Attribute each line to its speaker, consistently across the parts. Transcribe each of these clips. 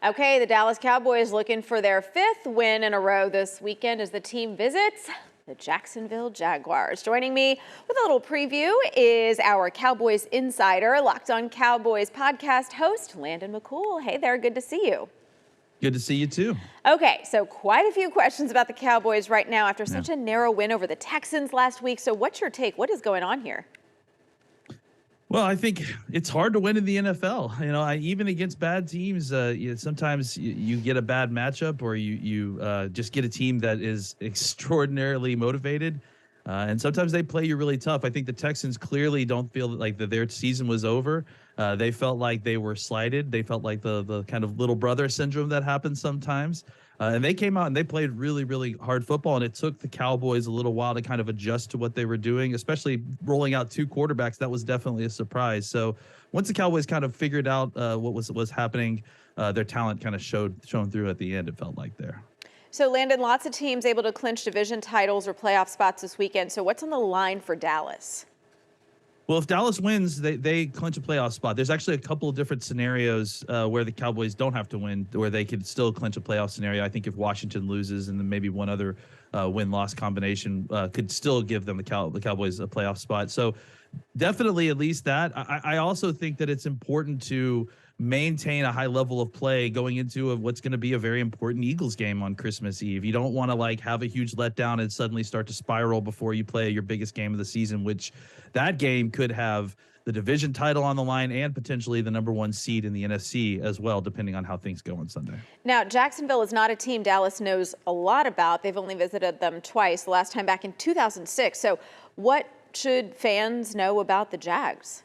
Speaker 1: Okay, the Dallas Cowboys looking for their 5th win in a row this weekend as the team visits the Jacksonville Jaguars. Joining me with a little preview is our Cowboys insider, Locked On Cowboys podcast host, Landon McCool. Hey there, good to see you.
Speaker 2: Good to see you too.
Speaker 1: Okay, so quite a few questions about the Cowboys right now after such a narrow win over the Texans last week. So what's your take? What is going on here?
Speaker 2: Well, I think it's hard to win in the NFL. You know, even against bad teams, sometimes you get a bad matchup, or you just get a team that is extraordinarily motivated, and sometimes they play you really tough. I think the Texans clearly don't feel like their season was over. They felt like they were slighted. They felt like the kind of little brother syndrome that happens sometimes. And they came out and they played really, really hard football. And it took the Cowboys a little while to kind of adjust to what they were doing, especially rolling out 2 quarterbacks. That was definitely a surprise. So once the Cowboys kind of figured out what was happening, their talent kind of shown through at the end, it felt like there.
Speaker 1: So, Landon, lots of teams able to clinch division titles or playoff spots this weekend. So what's on the line for Dallas?
Speaker 2: Well, if Dallas wins, they clinch a playoff spot. There's actually a couple of different scenarios where the Cowboys don't have to win, where they could still clinch a playoff scenario. I think if Washington loses and then maybe one other win-loss combination could still give them the Cowboys a playoff spot. So definitely at least that. I also think that it's important to maintain a high level of play going into what's going to be a very important Eagles game on Christmas Eve. You don't want to have a huge letdown and suddenly start to spiral before you play your biggest game of the season, which that game could have the division title on the line and potentially the #1 seed in the NFC as well, depending on how things go on Sunday.
Speaker 1: Now, Jacksonville is not a team Dallas knows a lot about. They've only visited them twice, the last time back in 2006. So what should fans know about the Jags?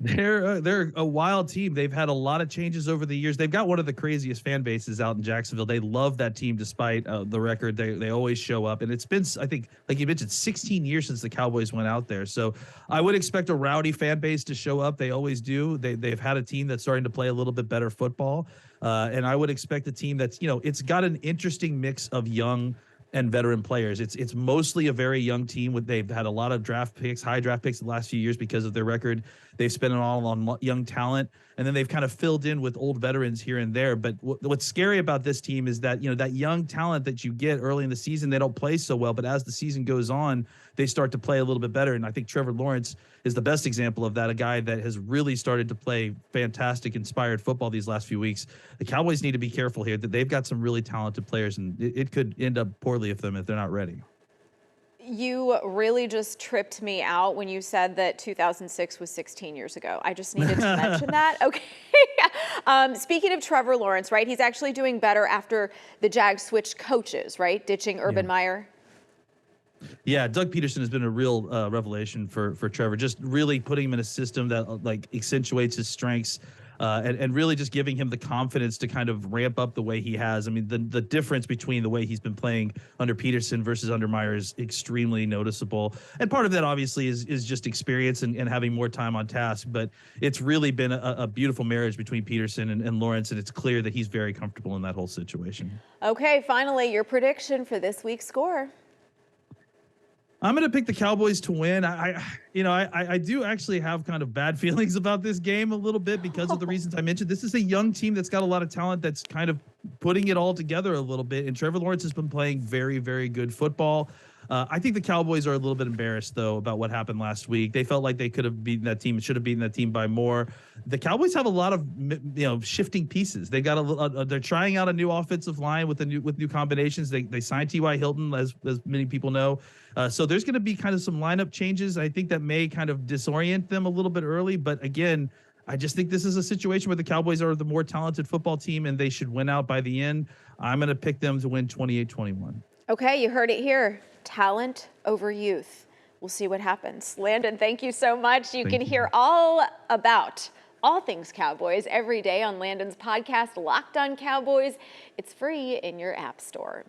Speaker 2: They're a wild team. They've had a lot of changes over the years. They've got one of the craziest fan bases out in Jacksonville. They love that team despite the record. They always show up. And it's been, I think, like you mentioned, 16 years since the Cowboys went out there. So I would expect a rowdy fan base to show up. They always do. They've had a team that's starting to play a little bit better football. And I would expect a team that's, it's got an interesting mix of young and veteran players. It's mostly a very young team. They've had a lot of high draft picks the last few years because of their record. They've spent it all on young talent, and then they've kind of filled in with old veterans here and there. But what's scary about this team is that, that young talent that you get early in the season, they don't play so well, but as the season goes on, they start to play a little bit better. And I think Trevor Lawrence is the best example of that, a guy that has really started to play fantastic, inspired football these last few weeks. The Cowboys need to be careful here that they've got some really talented players, and it could end up poorly if they're not ready.
Speaker 1: You really just tripped me out when you said that 2006 was 16 years ago. I just needed to mention that. Okay. Speaking of Trevor Lawrence, right? He's actually doing better after the Jags switched coaches, right? Ditching Urban Meyer.
Speaker 2: Yeah, Doug Peterson has been a real revelation for Trevor, just really putting him in a system that accentuates his strengths. And really just giving him the confidence to kind of ramp up the way he has. I mean, the difference between the way he's been playing under Peterson versus under Meyer is extremely noticeable. And part of that, obviously, is just experience and having more time on task. But it's really been a beautiful marriage between Peterson and Lawrence, and it's clear that he's very comfortable in that whole situation.
Speaker 1: Okay, finally, your prediction for this week's score.
Speaker 2: I'm going to pick the Cowboys to win. I do actually have kind of bad feelings about this game a little bit because of the reasons I mentioned. This is a young team that's got a lot of talent that's kind of putting it all together a little bit. And Trevor Lawrence has been playing very, very good football. I think the Cowboys are a little bit embarrassed, though, about what happened last week. They felt like they could have beaten that team, should have beaten that team by more. The Cowboys have a lot of shifting pieces. They got they're trying out a new offensive line with new combinations. They signed T.Y. Hilton, as many people know. So there's going to be kind of some lineup changes. I think that may kind of disorient them a little bit early. But again, I just think this is a situation where the Cowboys are the more talented football team and they should win out by the end. I'm going to pick them to win 28-21.
Speaker 1: Okay, you heard it here. Talent over youth. We'll see what happens. Landon, thank you so much. You can hear all about all things Cowboys every day on Landon's podcast, Locked On Cowboys. It's free in your app store.